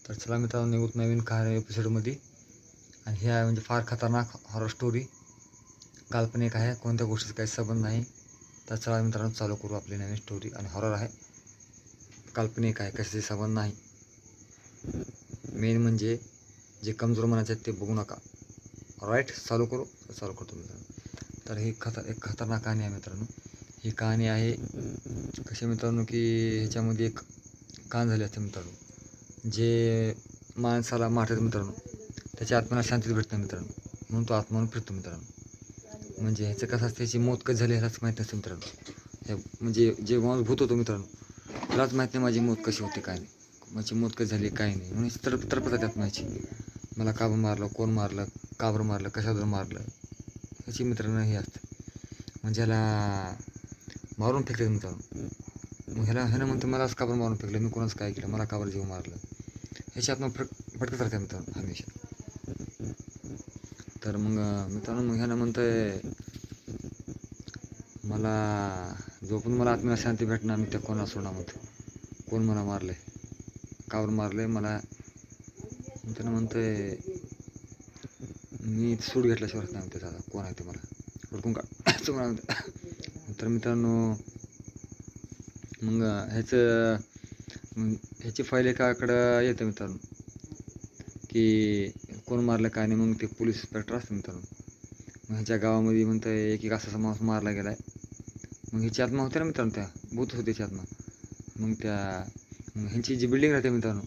तर चला मित्रांनो, निघूत नवीन कहाणी एपिसोडमध्ये. आणि हे आहे म्हणजे फार खतरनाक हॉरर स्टोरी. काल्पनिक आहे, कोणत्या गोष्टीचा काही संबंध नाही. तर चला मित्रांनो, चालू करू आपली नवीन स्टोरी. आणि हॉरर आहे, काल्पनिक आहे, कशाचे संबंध नाही. मेन म्हणजे जे कमजोर मनाचे आहेत ते बघू नका. राईट, चालू करू. चालू करतो मित्रांनो. तर ही एक खतरनाक कहाणी आहे मित्रांनो. ही कहाणी आहे कशी मित्रांनो, की ह्याच्यामध्ये एक कान झाले असते मित्रांनो. जे माणसाला मारतात मित्रांनो, त्याच्या आत्म्याला शांती भेटतं मित्रांनो, म्हणून तो आत्मानं फिरतो मित्रांनो. म्हणजे ह्याचं कसं असतं, त्याची मौत कधी झाली ह्यालाच माहीत नसतं मित्रांनो. हे म्हणजे जे माणूस भूत होतो मित्रांनो, त्यालाच माहीत नाही माझी मौत कशी होती, काय नाही, माझी मौत कधी झाली काय नाही. म्हणून तरपतात आत्म्याची. मला का बरं मारलं, कोण मारलं, का बरं मारलं, कशावर मारलं, ह्याची मित्रांनो हे असतं. म्हणजे ह्याला मारून फेकतात मित्रांनो. मग ह्यानं म्हणतं मलाच का बरं मारून फेकलं, मी कोणाचं काय केलं, मला का बरं जीव मारलं, ह्याची आत्मा भटकत राहते मित्रांनो हमेशा. तर मग मित्रांनो, मग ह्यानं म्हणतंय मला जोपर्यंत मला आत्म्याला शांती भेटणार मी त्या कोणाला सोडणार म्हणतो. कोण मला मारले, कावर मारले मला. त्यानं म्हणतंय मी सूट घेतल्याशिवाय नाही म्हणते, दादा कोण आहे ते मला हुडकून काढ मला म्हणते. तर मित्रांनो मग ह्याची फाईल एकाकडं येतं मित्रांनो, की कोण मारलं काय नाही. मग ते पोलीस इन्स्पेक्टर असतं मित्रांनो. मग ह्याच्या गावामध्ये म्हणतं एक असा माणूस मारला गेला आहे. मग ह्याची आत्मा होते ना मित्रांनो, त्या भूत होते त्याची आत्मा. मग ह्यांची जी बिल्डिंग राहते मित्रांनो,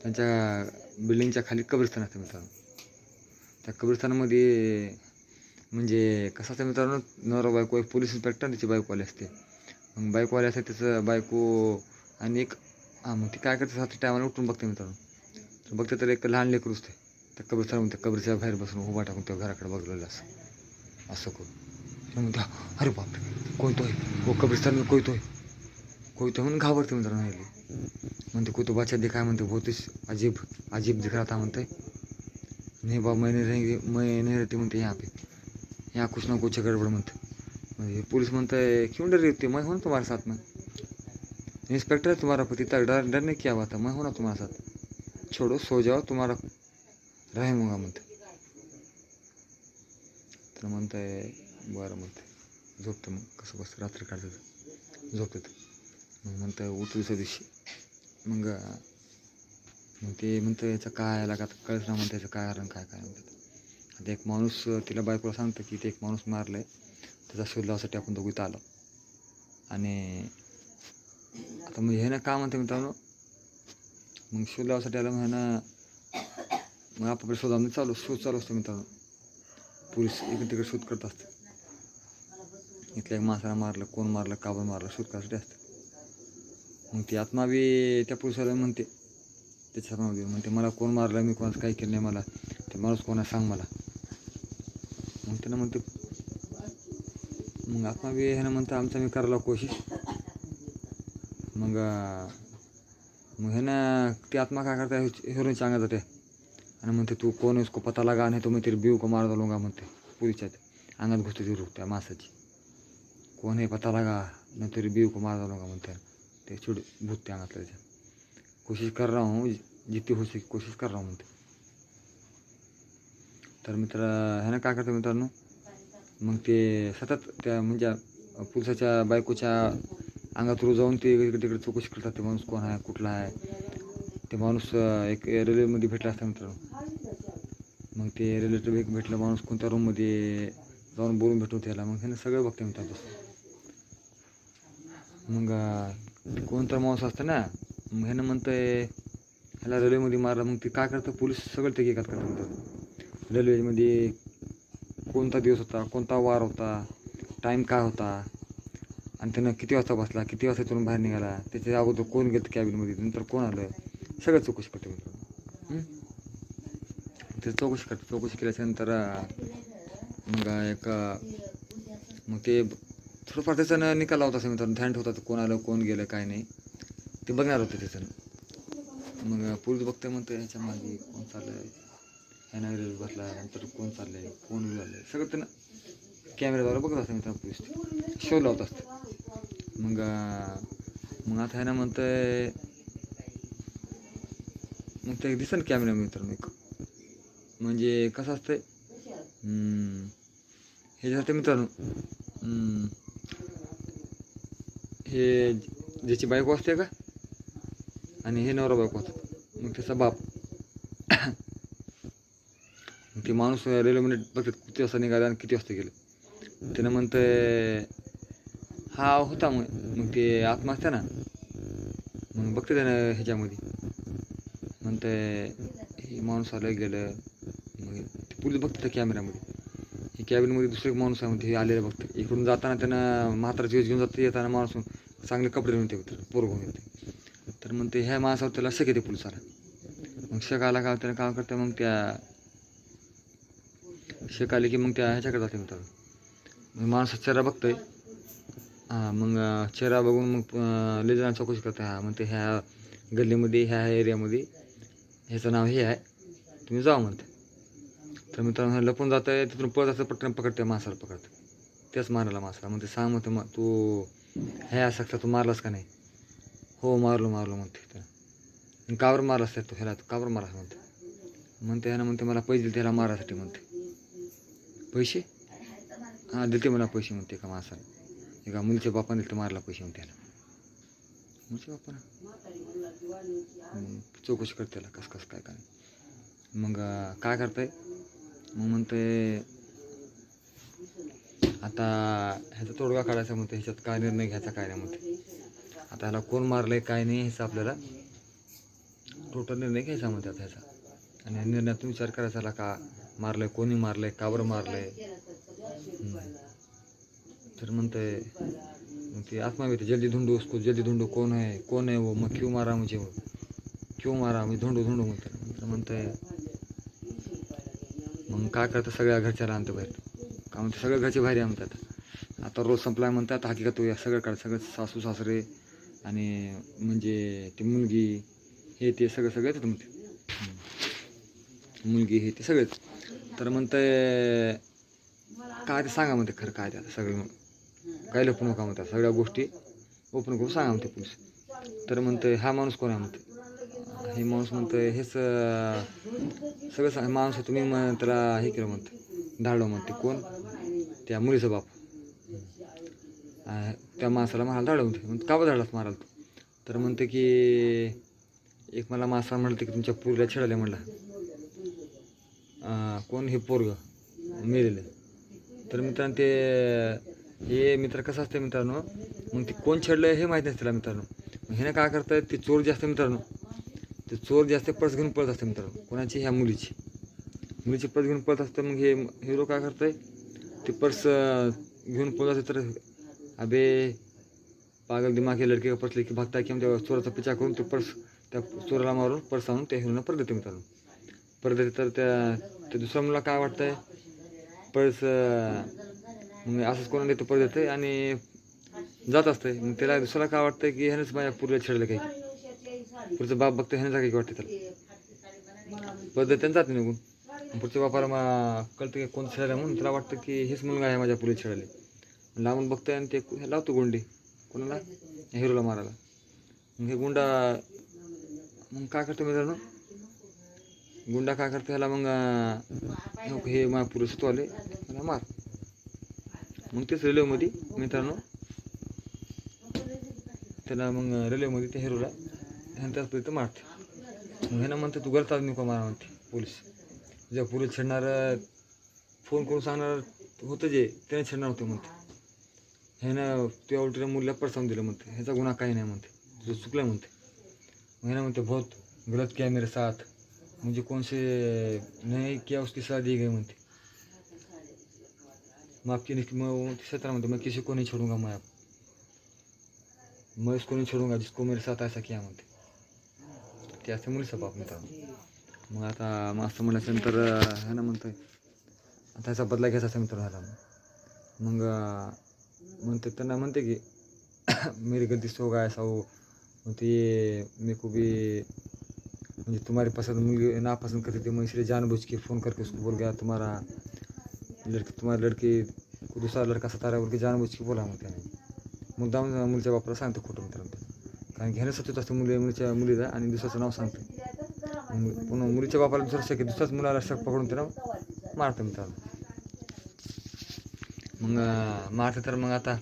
त्यांच्या बिल्डिंगच्या खाली कब्रिस्तान असतं मित्रांनो. त्या कब्रिस्तानामध्ये म्हणजे कसं असतं मित्रांनो, नवरा बायको, एक पोलीस इन्स्पेक्टर त्याची बायकोवाली असते. मग बायकोवाली असते, त्याचं बायको आणि एक मग ती काय करते, सात टायमाला उठून बघते मित्रांनो. तर बघते तर एक लहान लेकरू असते त्या कब्रिस्तानामध्ये, त्या कब्रीच्या बाहेर बसून उभा टाकून त्या घराकडे बघलेलं असं करून. म्हणते अरे बापरे कोयतोय, वो कब्रिस्तान में कोयतोय म्हणून घाबरते मित्रांनो. म्हणते कोई तो बच्चा दिखाय, म्हणते बहुत अजीब अजीब दिख रहा था म्हणते. नहीं बाबा मैं नहीं रहती म्हणते यहाँ पे, यहाँ कुछ ना कुछ गड़बड़ म्हणते. म्हणजे पुलिस म्हणते क्यों डर रही होती, मैं हूँ ना तुम्हारे साथ में, इंस्पेक्टर है तुम्हारा पति, डरने क्या बात है, मैं हूँ ना तुम्हारे साथ, छोड़ो सो जाओ तुम्हारा राहींगा म्हणते. तर म्हणतंय बरं म्हणते, झोपतं. मग कसं बसतं रात्री काढतात झोपतात. मग म्हणतं उठ दुसऱ्या दिवशी. मग ते म्हणतं याचं काय आला का कळत ना, म्हणतं याचं काय कारण काय काय म्हणतात. आता एक माणूस तिला बायकोला सांगतं की ते एक माणूस मारलं आहे, त्याचा शोध लावासाठी आपण दोघीत आलो. आणि आता मग ह्यानं काय म्हणते मित्रांनो, मग शोध लावासाठी आलं. मग ह्यानं मग आपापल्या शोध चालू असतो मित्रांनो. पोलीस इकडे तिकडे शोध करत असते. इथल्या एक माणसाला मारलं, कोण मारलं, का बरं मारलं, शोध करायसाठी असतं. मग ती आत्मा बी त्या पोलिसाला म्हणते, त्याच्या म्हणते मला कोण मारलं, मी कोणाचं काही केलं नाही, मला ते माणूस कोणा सांग मला. मग त्यानं म्हणते, मग आत्मा बी ह्यानं म्हणतं आमचा मी करायला कोशिश. मग ह्यानं ती आत्मा काय करता हिरोईनच्या अंगात जाते आणि म्हणते तू कोण इसको पता लगा, नाही तो मी तेरी बीव को मार डालूंगा म्हणते. पोलीसच्या अंगात घुसते ती रूप त्या माणसाची. कोण आहे पता लगा, नाही तेरी बीव को मार डालूंगा म्हणते. ते छोटे भूत त्या अंगातलं त्याच्या. कोशिश कर रहा हूँ, जितनी हो सके कोशिश कर रहा हूँ म्हणते. तर ह्यानं काय करतं मित्रांनो, मग ते सतत त्या म्हणजे पोलिसाच्या बायकोच्या अंगात जाऊन ते इकडे तिकडे चौकशी करतात. ते माणूस कोण आहे, कुठला आहे. ते माणूस एक रेल्वेमध्ये भेटला असता मित्रांनो. मग ते रेल्वे भेटला माणूस कोणत्या रूममध्ये जाऊन बोलून भेटून त्याला. मग ह्यानं सगळं बघते मित्रांनो. मग कोणता माणूस असतं ना, मग ह्यानं म्हणतंय ह्याला रेल्वेमध्ये मारलं. मग ते काय करतं, पोलीस सगळं ते एकात करतात मित्रांनो. रेल्वेमध्ये कोणता दिवस होता, कोणता वार होता, टाईम काय होता, आणि त्यानं किती वाजता बसला, किती वाजता इथून बाहेर निघाला, त्याच्या अगोदर कोण गेलं कॅबिनमध्ये, नंतर कोण आलं, सगळं चौकशी करते मित्रांनो. ते चौकशी केल्याच्यानंतर मग ते थोडंफार त्याचं निकाल लावत असं मित्रांनो. ध्यान ठेवतात कोण आलं, कोण गेलं, काय नाही ते बघणार होते त्याचं. मग पोलीस बघते, म्हणतं ह्याच्या मागे कोण चाललं आहे, ह्यानं रेल्वे बसला, नंतर कोण चाललं आहे, कोण झालं, सगळं त्यानं कॅमेऱ्याद्वारे बघत असतं मित्रांनो. पोलीस शो लावत असतं. मग आता ह्यानं म्हणतंय मग ते दिसन कॅमेरा मित्रांनो एक. म्हणजे कसं असतंय हे जे असते मित्रांनो, हे ज्याची बायको असते का आणि हे नवरा बायको असतात, मग त्याचा बाप. ते माणूस रेल्वेमध्ये बघतात किती वाजता निघाला आणि किती वाजता गेलं. त्यानं म्हणतं हा होता मग ते आत्मा असते ना, मग बघते त्यानं ह्याच्यामध्ये म्हणतं हे माणूस आलं गेलं. मग ते पोलीस बघते त्या कॅमेऱ्यामध्ये, हे कॅबिनमध्ये दुसरे एक माणूस आहे म्हणते, हे आलेलं बघते. इकडून जाताना त्यानं म्हाताराची वेज घेऊन जातं, येताना माणूस चांगले कपडे घेऊन येते, पोरं घेऊन येते. तर म्हणते ह्या माणसावर त्याला शक येते पोलिसाला. मग शक आला का त्यानं काय करतं, मग त्या शक आले की मग त्या ह्याच्याकडे जाते मित्रांनो. मग माणसाचा चेहरा बघतोय, हां मग चेहरा बघून मग लय जण चौकशी करते. हा म्हणते ह्या गल्लीमध्ये ह्या एरियामध्ये ह्याचं नाव हे आहे, तुम्ही जावा म्हणते. तर मित्रांनो लपून जातं आहे, तिथून पळत असं पटकन पकडते, माणसाला पकडते. त्याच मारायला माणसाला म्हणते सांग म्हणते मग तू ह्या असं तू मारलास का नाही. हो मारलो म्हणते. तर कावर मारलास तो ह्याला, तू कावर मारलास म्हणते ह्यानं म्हणते मला पैसे दिले त्याला मारायसाठी म्हणते. पैसे हां देते मला पैसे म्हणते एका माणसाला, एका मुलीच्या बापाने दिले मारला पैसे म्हणते ह्याला. मुलीच्या बापानं चौकशी करते त्याला कसं काय काय. मग काय करताय, मग म्हणते आता ह्याचा तोडगा काढायचा म्हणते, ह्याच्यात काय निर्णय घ्यायचा काय नाही म्हणते. आता ह्याला कोण मारलंय काय नाही ह्याचा आपल्याला टोटल निर्णय घ्यायचा म्हणते आता ह्याचा. आणि निर्णयातून विचार करायचा ह्याला का मारलंय, कोणी मारलंय, का बरं मारलंय. तर म्हणते मग ती आत्मा येते, जल्दी ढूंढो उसको, जल्दी ढूंढो कौन है वो, मग क्यों मारा मुझे, वो क्यों मारा मी ढूंढो म्हणते. तर म्हणते मग काय करतं सगळ्या घरच्याला आणतं बाहेर, का म्हणते सगळ्या घरचे बाहेर आहे म्हणतात. आता रोज संपलाय म्हणतात, हकीकत या सगळं काढ, सगळं सासू सासरे आणि म्हणजे ती मुलगी हे ते सगळं येतं म्हणते, मुलगी हे ते सगळेच. तर म्हणते काय ते सांगा म्हणते खरं काय ते आता सगळं, काय लपू नका म्हणतात, सगळ्या गोष्टी ओपन करून सांगा म्हणते पोलीस. तर म्हणते हा माणूस कोण आहे म्हणते. हे माणूस म्हणतं हेच सगळं माणूस तुम्ही त्याला हे केलं म्हणते, धाडलं म्हणते. कोण, त्या मुलीचा बाप त्या माणसाला मारायला धाडलं म्हणते. का बरं धाडलाच मारायला तू. तर म्हणते की एक मला माणसा म्हणते की तुमच्या पोरीला छेडाले म्हणला, कोण हे पोरगं मेलेलं. तर मित्रांनो ते हे मित्र कसं असतं मित्रांनो, मग ते कोण छेडलं हे माहीत नसतं मित्रांनो. मग ह्यानं काय करतं, ते चोर जे असते मित्रांनो, ते चोर जास्त पर्स घेऊन पळत असते मित्रांनो. कोणाची, ह्या मुलीची पर्स घेऊन पळत असतं. मग हे हिरो काय करतंय, ते पर्स घेऊन पळत असते. तर अबे पागल दिमाग हे लडके का पर्स लेके भागता, की त्या चोराचा पिछा करून ते पर्स त्या चोराला मारून पर्स आणून त्या हिरोनं परत देते मित्रांनो. परत देते. तर त्या दुसऱ्या मुलाला काय वाटतंय, पर्स मग असंच कोणाला देतो परत देते आणि जात असते. मग त्याला दुसऱ्याला काय वाटतं की ह्यानेच माझ्या पुरीला छेडलं काही. पुढचं बाप बघतं ह्याने काही वाटतं त्याला, परत देते जाते निघून. पुढच्या बापाला कळतं की कोण छेडलं म्हणून त्याला वाटतं की हेच मुलगा आहे माझ्या पुरीला छेडले. लावून बघतंय आणि ते लावतो गुंडी कोणाला, हिरोला मारायला. मग हे गुंडा मग काय करतो मित्रांनो, गुंडा काय करतो ह्याला मग हे माझ्या पुरुष तो आले मला मार. मग तेच रेल्वेमध्ये मित्रांनो त्याला मग रेल्वेमध्ये त्या हिरोला ह्यानं त्याच मारते. मग ह्यानं म्हणते तू गलत आदमी का मारा म्हणते पोलीस. ज्या पोलीस छेडणार फोन करून सांगणार होतं जे त्याने छेडणार होते म्हणते. ह्यानं त्या उलटीला मुलीला पडसावून दिलं म्हणते, ह्याचा गुन्हा काही नाही म्हणते, तुझं चुकलं म्हणते. मग ह्यानं म्हणते बहुत गलत किया मेरे साथ, मुझे कौन से नहीं किया उसकी शादी गई म्हणते. माफ की नहीं सत्रह म्हणते मैं किसी को नहीं छोड़ूंगा, मैं उसको नहीं छोड़ूंगा जिसको मेरे साथ ऐसा किया म्हणते. ते असते मुलीचा बाप मित्रांनो. मग आता मास्तर म्हणल्यानंतर ह्यानं म्हणतंय आता ह्याचा बदला घ्यायचा असं मित्र झाला. मग म्हणते त्यांना म्हणते की मेरी गलती से हो गया ऐसा हो, ते मेरे को भी मुझे तुम्हारी पसंद मुझे नापसंद करती थी, मैं इसलिए जानबूझ के फ़ोन करके उसको बोल गया तुम्हारी लड़की को दूसरा लड़का सता रहा है बोल के जानबूझ के बोला. मग त्याने मुद्दाम मुलीच्या बापाला सांगते खोटं मित्रांनो, कारण की ह्यानं सतत असतं मुलीला आणि दुसऱ्याचं नाव सांगते. पुन्हा मुलीच्या बापाला दुसऱ्याच मुलाला शक पकडून त्याला मारतं मित्रांनो. मग मारते तर मग आता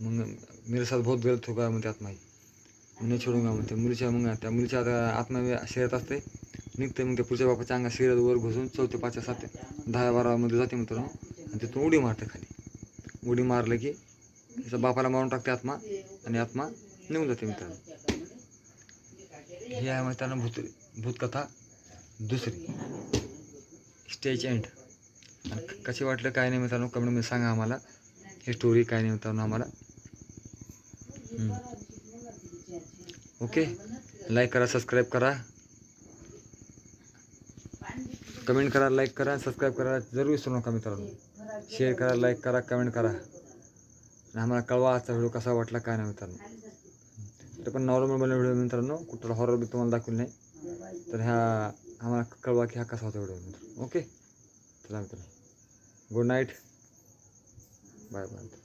मग मेरे साथ बहुत गलत होगा म्हणते आत्मा नाही सोडूंगा म्हणते. त्या मुलीच्या आता आत्मा शिरत असते, निघते. मग त्या पुढच्या बापाच्या अंगात शिरत वर घुसून 4, 5, 7, 10, 12 जाते मित्रांनो. आणि तिथून उडी मारते खाली. उडी मारलं की त्याच्या बापाला मारून टाकते आत्मा आणि आत्मा निघून जाते मित्रांनो. ही आहे मित्रांनो भूतकथा दुसरी, स्टेज एंड. आणि कशी वाटलं काय नाही मित्रांनो कमेंटमध्ये सांगा आम्हाला. ही स्टोरी काय नाही मित्रांनो आम्हाला. ओके, लाईक करा, सबस्क्राईब करा, कमेंट करा, लाईक करा, सबस्क्राईब करा, जरूर विसरू नका मित्रांनो. शेअर करा, लाईक करा, कमेंट करा आणि आम्हाला कळवा आजचा व्हिडिओ कसा वाटला काय नाही मित्रांनो. तर पण नॉर्मल बनवला व्हिडिओ मित्रांनो, कुठला हॉरर बी तुम्हाला दाखवलं नाही. तर आम्हाला कळवा की हा कसा होता व्हिडिओ मित्रांनो. ओके, चला मित्रांनो, गुड नाईट, बाय बाय.